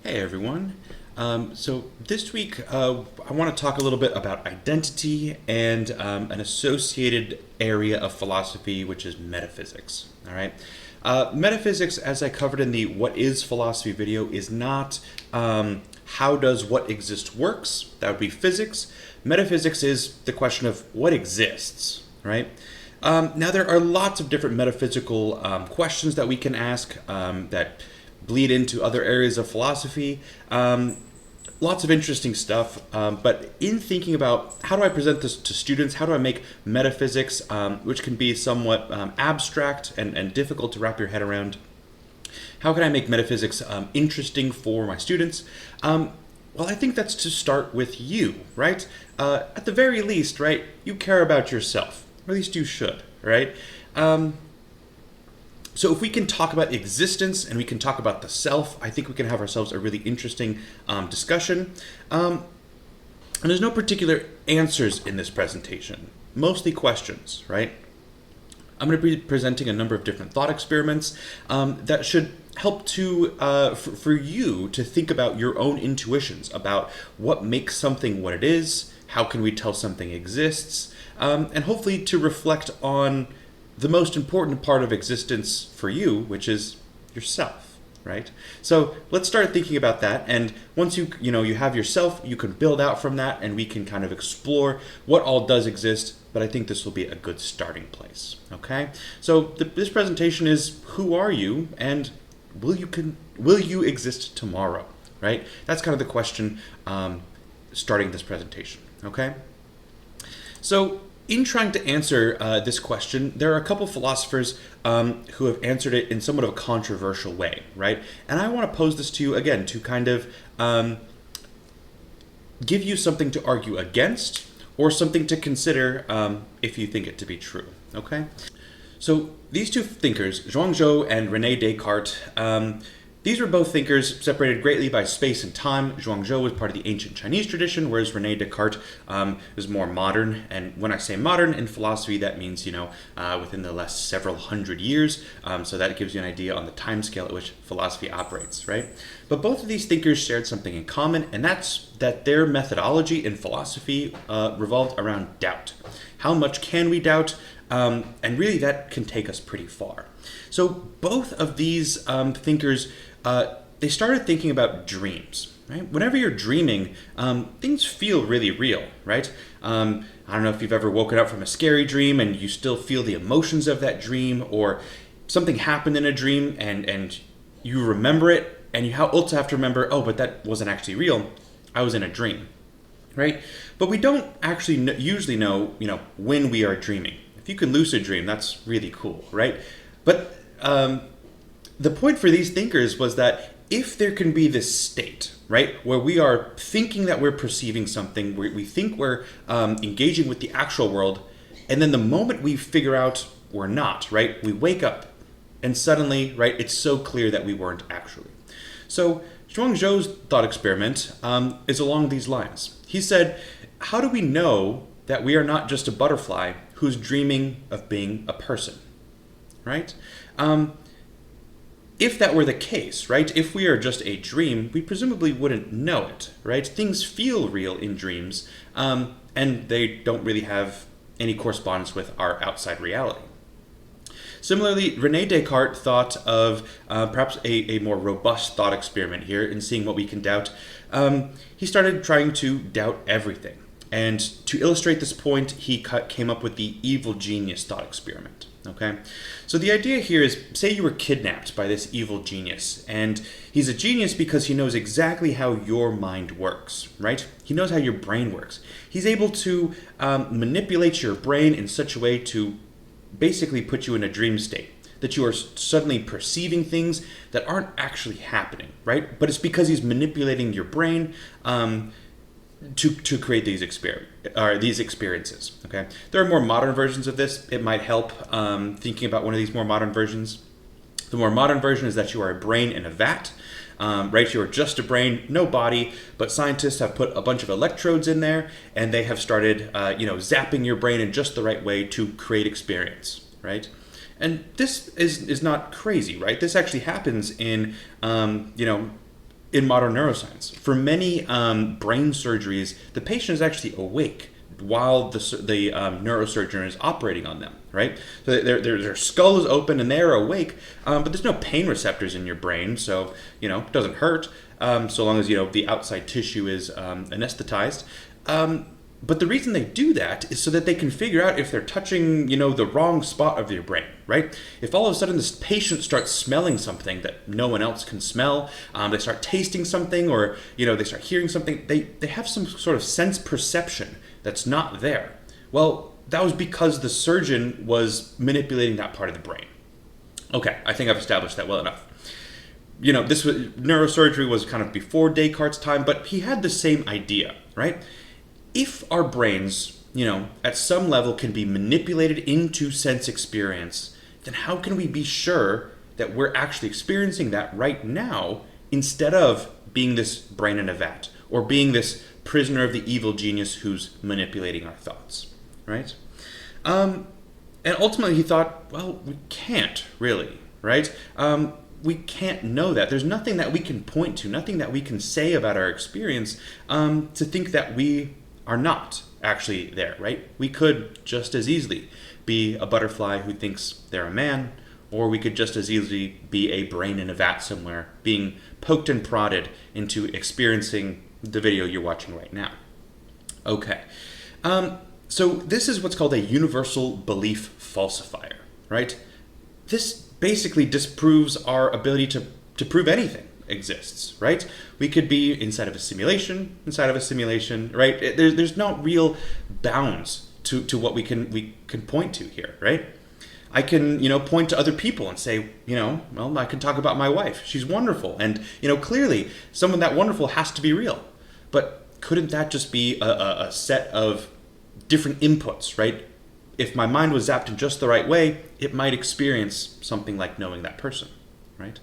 Hey everyone. So this week I want to talk a little bit about identity and an associated area of philosophy, which is metaphysics. All right. Metaphysics, as I covered in the "What is Philosophy" video, is not how does what exists works. That would be physics. Metaphysics is the question of what exists. Right. Now there are lots of different metaphysical questions that we can ask that bleed into other areas of philosophy. Lots of interesting stuff. But in thinking about how do I present this to students, how do I make metaphysics, which can be somewhat abstract and difficult to wrap your head around, how can I make metaphysics interesting for my students? Well, I think that's to start with you, right? At the very least, right, you care about yourself. Or at least you should, right? So if we can talk about existence and we can talk about the self, I think we can have ourselves a really interesting discussion. And there's no particular answers in this presentation, mostly questions, right? I'm going to be presenting a number of different thought experiments that should help to for you to think about your own intuitions about what makes something what it is, how can we tell something exists, and hopefully to reflect on the most important part of existence for you, which is yourself, right? So let's start thinking about that. And once you have yourself, you can build out from that, and we can kind of explore what all does exist. But I think this will be a good starting place. Okay. So this presentation is who are you, and will you exist tomorrow? Right. That's kind of the question starting this presentation. Okay. So in trying to answer this question, there are a couple philosophers who have answered it in somewhat of a controversial way, right? And I want to pose this to you again to kind of give you something to argue against or something to consider if you think it to be true, okay? So these two thinkers, Zhuangzhou and René Descartes, these were both thinkers separated greatly by space and time. Zhuangzhou was part of the ancient Chinese tradition, whereas René Descartes is more modern. And when I say modern in philosophy, that means, within the last several hundred years. So that gives you an idea on the time scale at which philosophy operates, right? But both of these thinkers shared something in common, and that's that their methodology in philosophy revolved around doubt. How much can we doubt? And really that can take us pretty far. So both of these thinkers they started thinking about dreams, right? Whenever you're dreaming, things feel really real, right? I don't know if you've ever woken up from a scary dream and you still feel the emotions of that dream, or something happened in a dream and you remember it, and you also have to remember, oh, but that wasn't actually real. I was in a dream, right? But we don't actually usually know, when we are dreaming. If you can lucid dream, that's really cool, right? But the point for these thinkers was that if there can be this state, right, where we are thinking that we're perceiving something, we think we're engaging with the actual world, and then the moment we figure out we're not, right, we wake up, and suddenly, right, it's so clear that we weren't actually. So Zhuangzhou's thought experiment is along these lines. He said, how do we know that we are not just a butterfly who's dreaming of being a person, right? If that were the case, right, if we are just a dream, we presumably wouldn't know it, right? Things feel real in dreams, and they don't really have any correspondence with our outside reality. Similarly, René Descartes thought of perhaps a more robust thought experiment here in seeing what we can doubt. He started trying to doubt everything. And to illustrate this point, he came up with the evil genius thought experiment. Okay, so the idea here is, say you were kidnapped by this evil genius, and he's a genius because he knows exactly how your mind works, right? He knows how your brain works. He's able to manipulate your brain in such a way to basically put you in a dream state, that you are suddenly perceiving things that aren't actually happening, right? But it's because he's manipulating your brain to create these experiences. Okay, there are more modern versions of this. It might help thinking about one of these more modern versions. The more modern version is that you are a brain in a vat. Right, you are just a brain, no body, but scientists have put a bunch of electrodes in there, and they have started, zapping your brain in just the right way to create experience, right? And this is not crazy, right? This actually happens in, in modern neuroscience. For many brain surgeries, the patient is actually awake while the neurosurgeon is operating on them, right? So their skull is open and they're awake, but there's no pain receptors in your brain, so, it doesn't hurt, so long as, the outside tissue is anesthetized. But the reason they do that is so that they can figure out if they're touching, the wrong spot of your brain, right? If all of a sudden this patient starts smelling something that no one else can smell, they start tasting something, or, they start hearing something, they have some sort of sense perception that's not there. Well, that was because the surgeon was manipulating that part of the brain. Okay, I think I've established that well enough. This was, neurosurgery was kind of before Descartes' time, but he had the same idea, right? If our brains, at some level can be manipulated into sense experience, then how can we be sure that we're actually experiencing that right now instead of being this brain in a vat or being this prisoner of the evil genius who's manipulating our thoughts, right? And ultimately he thought, well, we can't really, right? We can't know that. There's nothing that we can point to, nothing that we can say about our experience to think that we are not actually there, right? We could just as easily be a butterfly who thinks they're a man, or we could just as easily be a brain in a vat somewhere, being poked and prodded into experiencing the video you're watching right now. Okay, so this is what's called a universal belief falsifier, right? This basically disproves our ability to prove anything exists, right? We could be inside of a simulation, right? There's no real bounds to what we can point to here, right? I can, point to other people and say, well, I can talk about my wife. She's wonderful. And, clearly someone that wonderful has to be real. But couldn't that just be a set of different inputs, right? If my mind was zapped in just the right way, it might experience something like knowing that person, right?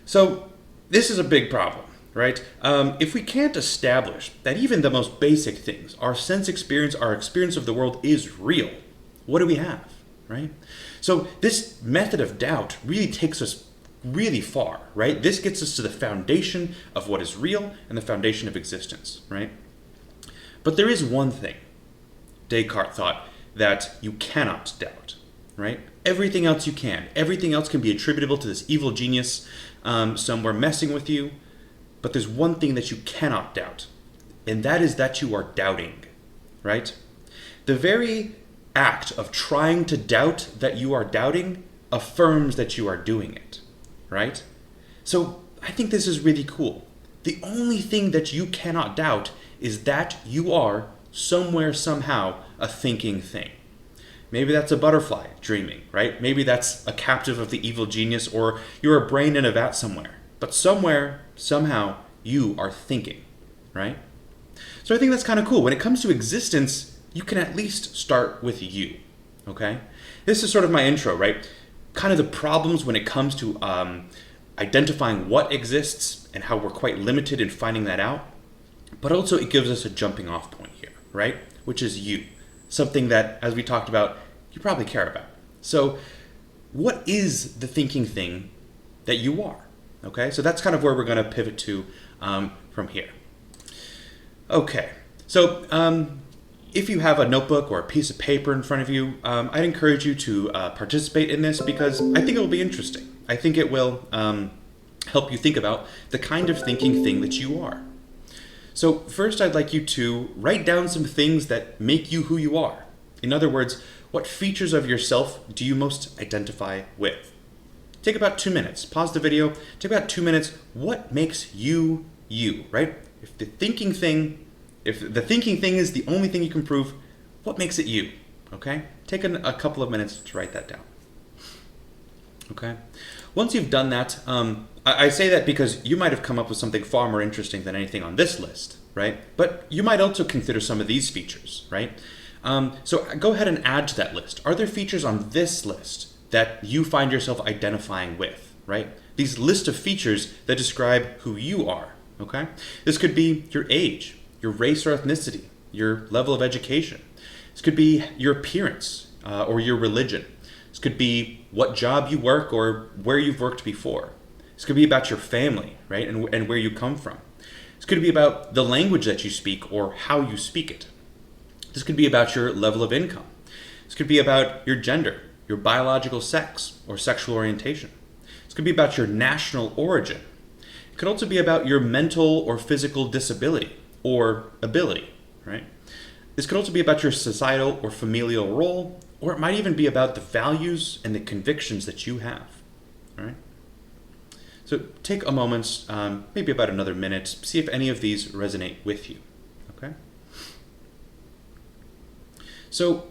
So this is a big problem, right? If we can't establish that even the most basic things, our sense experience, our experience of the world is real, what do we have, right? So this method of doubt really takes us really far, right? This gets us to the foundation of what is real and the foundation of existence, right? But there is one thing Descartes thought that you cannot doubt, right? Everything else you can. Everything else can be attributable to this evil genius somewhere messing with you. But there's one thing that you cannot doubt, and that is that you are doubting, right? The very act of trying to doubt that you are doubting affirms that you are doing it, right? So I think this is really cool. The only thing that you cannot doubt is that you are somewhere, somehow, a thinking thing. Maybe that's a butterfly dreaming, right? Maybe that's a captive of the evil genius, or you're a brain in a vat somewhere. But somewhere, somehow, you are thinking, right? So I think that's kind of cool. When it comes to existence, you can at least start with you, okay? This is sort of my intro, right? Kind of the problems when it comes to identifying what exists and how we're quite limited in finding that out. But also it gives us a jumping off point here, right? Which is you. Something that, as we talked about, you probably care about. So what is the thinking thing that you are? Okay, so that's kind of where we're going to pivot to from here. Okay, so if you have a notebook or a piece of paper in front of you, I'd encourage you to participate in this because I think it will be interesting. I think it will help you think about the kind of thinking thing that you are. So first, I'd like you to write down some things that make you who you are. In other words, what features of yourself do you most identify with? Take about 2 minutes. Pause the video. Take about 2 minutes. What makes you you, right? If the thinking thing is the only thing you can prove, what makes it you? Okay? Take a couple of minutes to write that down. Okay? Once you've done that, I say that because you might have come up with something far more interesting than anything on this list, right? But you might also consider some of these features, right? So go ahead and add to that list. Are there features on this list that you find yourself identifying with, right? These list of features that describe who you are, okay? This could be your age, your race or ethnicity, your level of education. This could be your appearance or your religion. This could be what job you work or where you've worked before. This could be about your family, right? And where you come from. This could be about the language that you speak or how you speak it. This could be about your level of income. This could be about your gender, your biological sex or sexual orientation. This could be about your national origin. It could also be about your mental or physical disability or ability, right? This could also be about your societal or familial role, or it might even be about the values and the convictions that you have, all right? So take a moment, maybe about another minute, see if any of these resonate with you, okay? So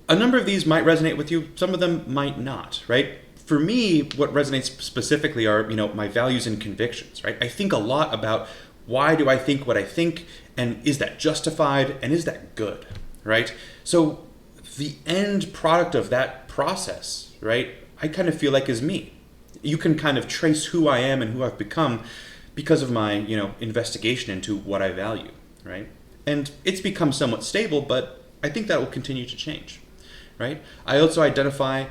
a number of these might resonate with you, some of them might not, right? For me, what resonates specifically are, my values and convictions, right? I think a lot about why do I think what I think, and is that justified, and is that good, right? So the end product of that process, right, I kind of feel like is me. You can kind of trace who I am and who I've become because of my, investigation into what I value, right? And it's become somewhat stable, but I think that will continue to change, right? I also identify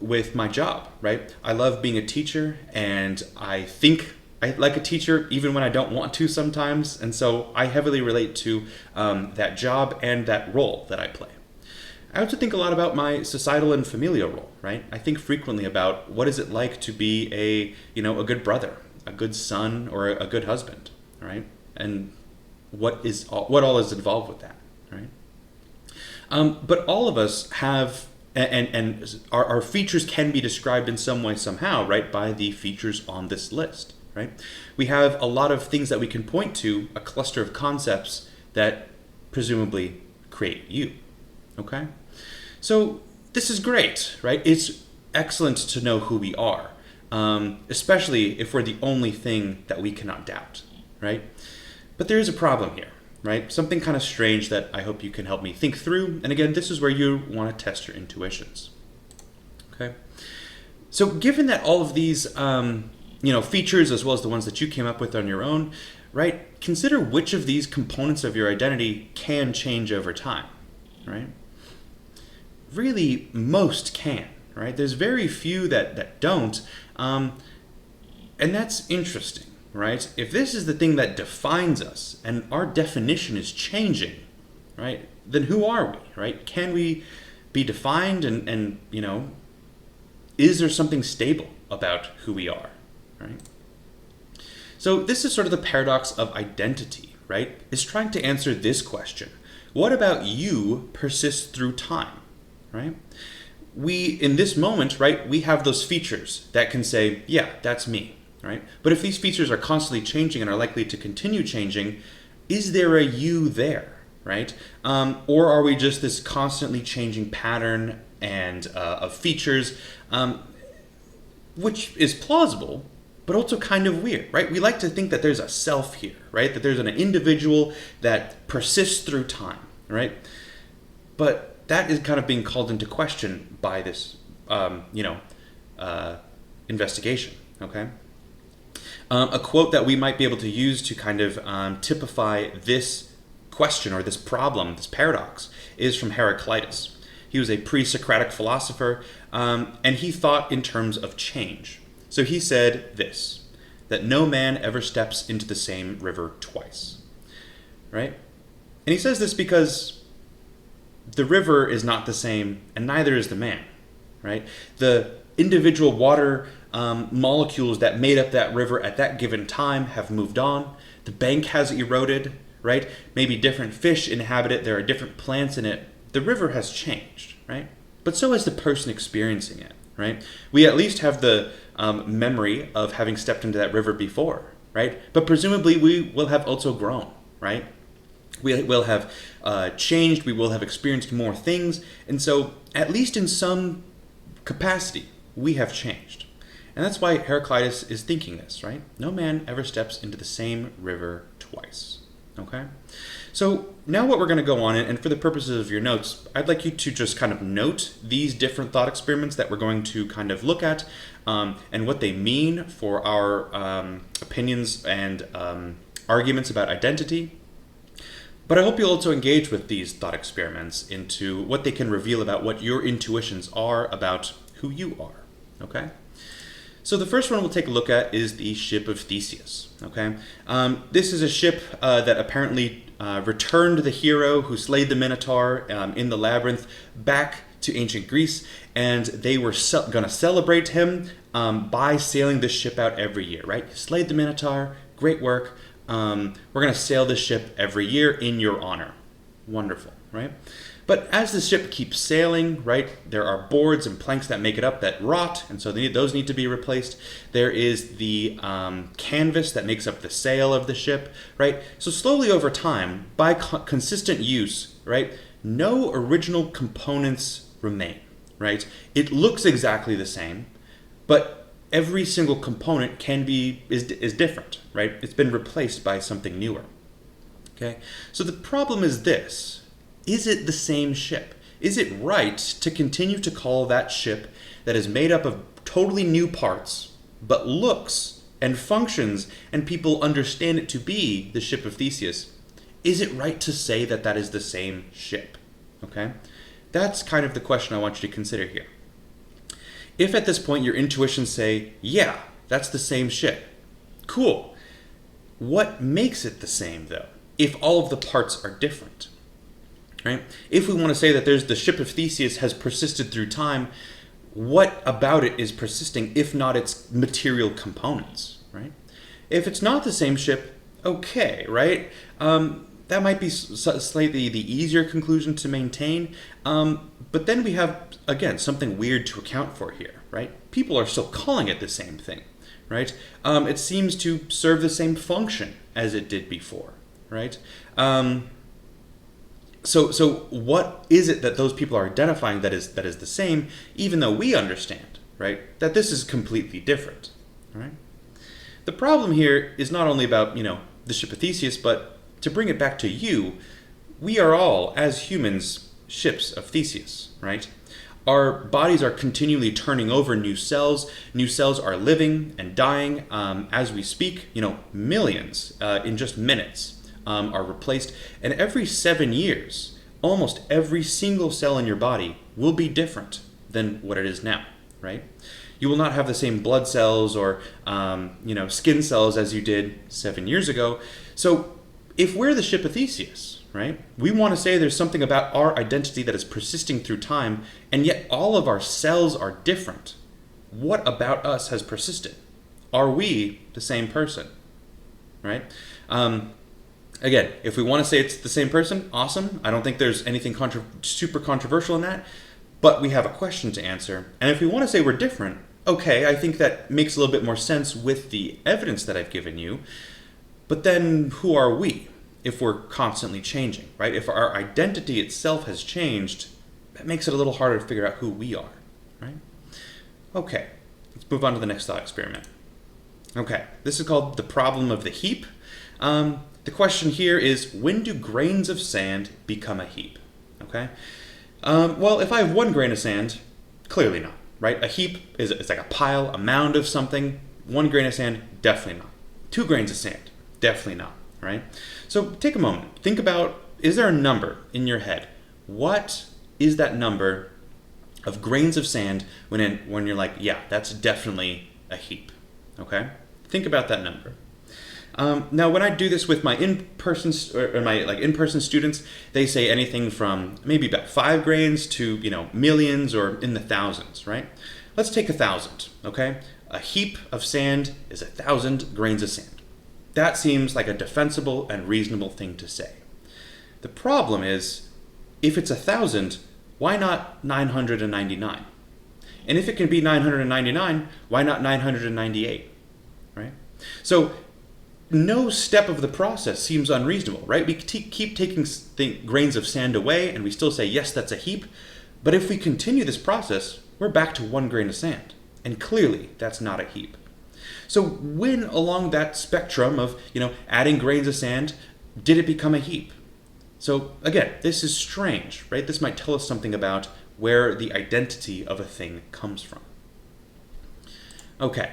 with my job, right? I love being a teacher, and I think I like a teacher even when I don't want to sometimes, and so I heavily relate to that job and that role that I play. I also think a lot about my societal and familial role, right? I think frequently about what is it like to be a good brother, a good son, or a good husband, right? And what all is involved with that, right? But all of us have, and our features can be described in some way somehow, right, by the features on this list, right? We have a lot of things that we can point to, a cluster of concepts that presumably create you, okay? So this is great, right? It's excellent to know who we are, especially if we're the only thing that we cannot doubt, right? But there is a problem here, right? Something kind of strange that I hope you can help me think through. And again, this is where you want to test your intuitions, okay? So given that all of these, features as well as the ones that you came up with on your own, right? Consider which of these components of your identity can change over time, right? Really, most can, right? There's very few that don't, and that's interesting, right? If this is the thing that defines us, and our definition is changing, right? Then who are we, right? Can we be defined, and is there something stable about who we are, right? So this is sort of the paradox of identity, right? It's trying to answer this question. What about you persists through time? Right? We, in this moment, right, we have those features that can say, yeah, that's me, right? But if these features are constantly changing and are likely to continue changing, is there a you there, right? Or are we just this constantly changing pattern and of features, which is plausible, but also kind of weird, right? We like to think that there's a self here, right? That there's an individual that persists through time, right? But that is kind of being called into question by this, investigation, okay? A quote that we might be able to use to kind of typify this question or this problem, this paradox, is from Heraclitus. He was a pre-Socratic philosopher, and he thought in terms of change. So he said this, that no man ever steps into the same river twice, right? And he says this because the river is not the same, and neither is the man, right? The individual water molecules that made up that river at that given time have moved on. The bank has eroded, right? Maybe different fish inhabit it. There are different plants in it. The river has changed, right? But so has the person experiencing it, right? We at least have the memory of having stepped into that river before, right? But presumably we will have also grown, right? We will have changed, we will have experienced more things, and so at least in some capacity, we have changed. And that's why Heraclitus is thinking this, right? No man ever steps into the same river twice, okay? So now what we're going to go on, and for the purposes of your notes, I'd like you to just kind of note these different thought experiments that we're going to kind of look at, and what they mean for our opinions and arguments about identity. But I hope you'll also engage with these thought experiments into what they can reveal about what your intuitions are about who you are, okay? So the first one we'll take a look at is the ship of Theseus. Okay, this is a ship that apparently returned the hero who slayed the Minotaur in the labyrinth back to ancient Greece, and they were going to celebrate him by sailing this ship out every year. Right, you slayed the Minotaur, great work. We're going to sail this ship every year in your honor. Wonderful, right? But as the ship keeps sailing, right, there are boards and planks that make it up that rot, and so those need to be replaced. There is the canvas that makes up the sail of the ship, right? So slowly over time, by consistent use, right, no original components remain, right? It looks exactly the same, but every single component is different, right? It's been replaced by something newer. Okay, so the problem is this. Is it the same ship? Is it right to continue to call that ship that is made up of totally new parts, but looks and functions and people understand it to be the ship of Theseus? Is it right to say that that is the same ship? Okay, that's kind of the question I want you to consider here. If at this point your intuitions say, yeah, that's the same ship, cool. What makes it the same though, if all of the parts are different? Right? If we want to say that the ship of Theseus has persisted through time, what about it is persisting if not its material components, right? If it's not the same ship, okay, right? That might be slightly the easier conclusion to maintain, but then we have, again, something weird to account for here, right? People are still calling it the same thing, right? It seems to serve the same function as it did before, right? So what is it that those people are identifying that is the same, even though we understand, right, that this is completely different, right? The problem here is not only about, the ship of Theseus, but to bring it back to you, we are all, as humans, ships of Theseus, right? Our bodies are continually turning over new cells. New cells are living and dying as we speak, millions in just minutes. Are replaced, and every 7 years, almost every single cell in your body will be different than what it is now, right? You will not have the same blood cells or, skin cells as you did 7 years ago. So if we're the ship of Theseus, right, we want to say there's something about our identity that is persisting through time, and yet all of our cells are different. What about us has persisted? Are we the same person, right? Again, if we want to say it's the same person, awesome. I don't think there's anything super controversial in that, but we have a question to answer. And if we want to say we're different, okay, I think that makes a little bit more sense with the evidence that I've given you. But then who are we if we're constantly changing, right? If our identity itself has changed, that makes it a little harder to figure out who we are, right? Okay, let's move on to the next thought experiment. Okay, this is called the problem of the heap. The question here is, when do grains of sand become a heap? Okay. Well, if I have 1 grain of sand, clearly not, right? A heap it's like a pile, a mound of something. 1 grain of sand, definitely not. 2 grains of sand, definitely not, right? So take a moment. Think about, is there a number in your head? What is that number of grains of sand when you're like, yeah, that's definitely a heap, okay? Think about that number. Now, when I do this with my in-person students, they say anything from maybe about 5 grains to millions or in the thousands, right? Let's take 1,000, okay? A heap of sand is 1,000 grains of sand. That seems like a defensible and reasonable thing to say. The problem is, if it's 1,000, why not 999? And if it can be 999, why not 998, right? So no step of the process seems unreasonable, right? We keep taking grains of sand away and we still say, yes, that's a heap. But if we continue this process, we're back to 1 grain of sand. And clearly, that's not a heap. So when along that spectrum of, adding grains of sand, did it become a heap? So again, this is strange, right? This might tell us something about where the identity of a thing comes from. Okay.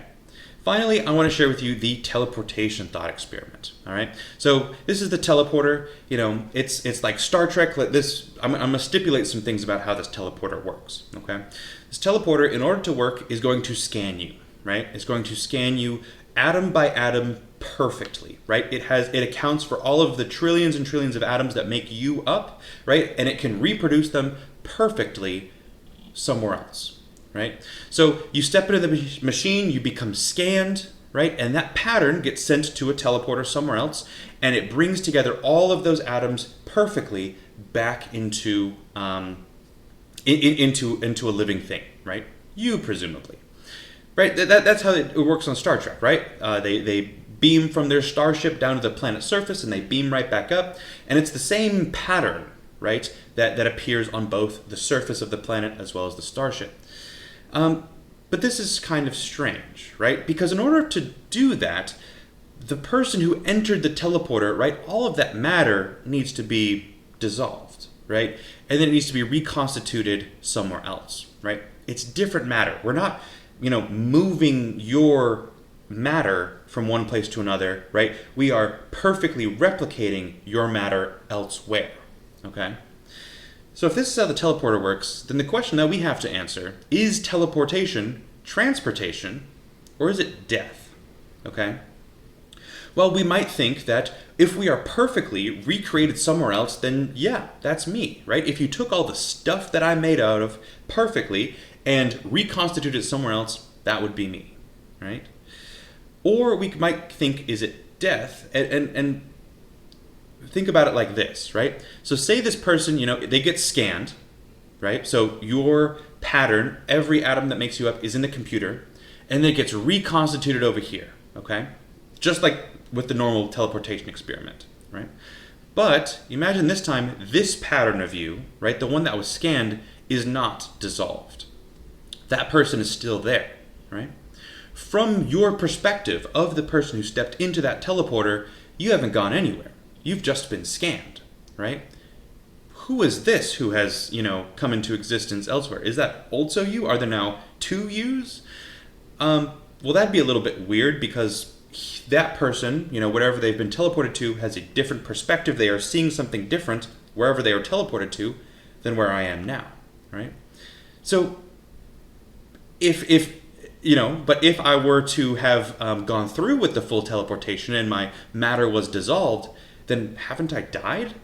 Finally, I want to share with you the teleportation thought experiment. All right. So this is the teleporter. It's like Star Trek. I'm going to stipulate some things about how this teleporter works. Okay. This teleporter, in order to work, is going to scan you. right, is going to scan you atom by atom perfectly, right? It accounts for all of the trillions and trillions of atoms that make you up, right? And it can reproduce them perfectly somewhere else, right? So you step into the machine, you become scanned, right? And that pattern gets sent to a teleporter somewhere else, and it brings together all of those atoms perfectly back into into a living thing, right? You presumably, right? That's how it works on Star Trek, right? They beam from their starship down to the planet's surface, and they beam right back up, and it's the same pattern, right? That appears on both the surface of the planet as well as the starship. But this is kind of strange, right? Because in order to do that, the person who entered the teleporter, right, all of that matter needs to be dissolved, right? And then it needs to be reconstituted somewhere else, right? It's different matter. We're not, moving your matter from one place to another, right? We are perfectly replicating your matter elsewhere, okay? So if this is how the teleporter works, then the question that we have to answer, is teleportation transportation, or is it death? Okay? Well, we might think that if we are perfectly recreated somewhere else, then yeah, that's me, right? If you took all the stuff that I made out of perfectly and reconstituted it somewhere else, that would be me, right? Or we might think, is it death? And think about it like this, right? So say this person, they get scanned, right? So your pattern, every atom that makes you up is in the computer, and then it gets reconstituted over here, okay? Just like with the normal teleportation experiment, right? But imagine this time, this pattern of you, right, the one that was scanned, is not dissolved. That person is still there, right? From your perspective of the person who stepped into that teleporter, you haven't gone anywhere. You've just been scanned, right? Who is this who has, come into existence elsewhere? Is that also you? Are there now two yous? Well, that'd be a little bit weird because that person, whatever they've been teleported to, has a different perspective. They are seeing something different wherever they are teleported to than where I am now, right? So but if I were to have gone through with the full teleportation and my matter was dissolved, then haven't I died?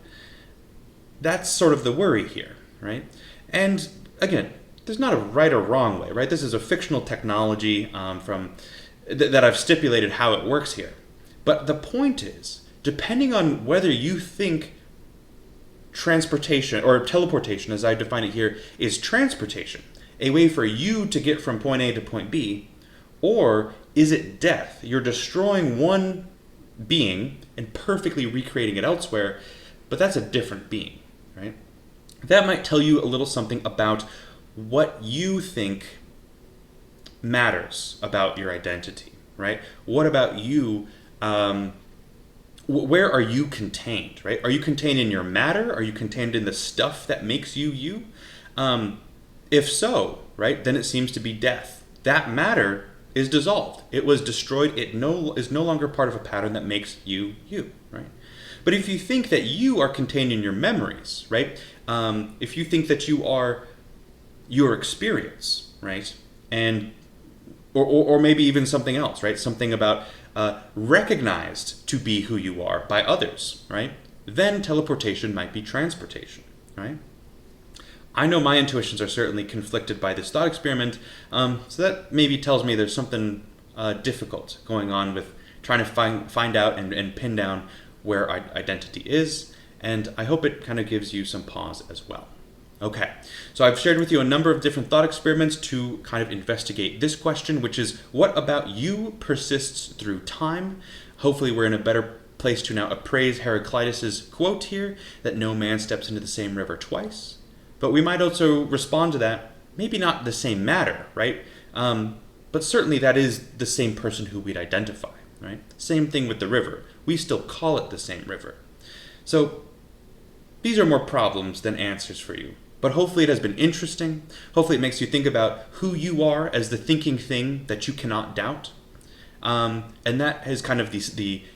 That's sort of the worry here, right? And again, there's not a right or wrong way, right? This is a fictional technology that I've stipulated how it works here. But the point is, depending on whether you think transportation or teleportation, as I define it here, is transportation, a way for you to get from point A to point B, or is it death? You're destroying one being and perfectly recreating it elsewhere, but that's a different being, right? That might tell you a little something about what you think matters about your identity, right? What about you? Where are you contained, right? Are you contained in your matter? Are you contained in the stuff that makes you you? If so, right, then it seems to be death. That matter is dissolved. It was destroyed. It is no longer part of a pattern that makes you you, right? But if you think that you are contained in your memories, right? If you think that you are your experience, right? And or maybe even something else, right? Something about recognized to be who you are by others, right? Then teleportation might be transportation, right? I know my intuitions are certainly conflicted by this thought experiment, so that maybe tells me there's something difficult going on with trying to find out and pin down where identity is, and I hope it kind of gives you some pause as well. Okay, so I've shared with you a number of different thought experiments to kind of investigate this question, which is, what about you persists through time? Hopefully we're in a better place to now appraise Heraclitus's quote here, that no man steps into the same river twice. But we might also respond to that, maybe not the same matter, right? But certainly that is the same person who we'd identify, right? Same thing with the river. We still call it the same river. So these are more problems than answers for you. But hopefully it has been interesting. Hopefully it makes you think about who you are as the thinking thing that you cannot doubt. And that is kind of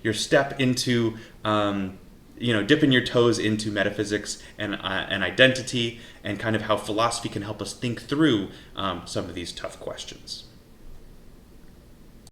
your step into dipping your toes into metaphysics and identity, and kind of how philosophy can help us think through some of these tough questions.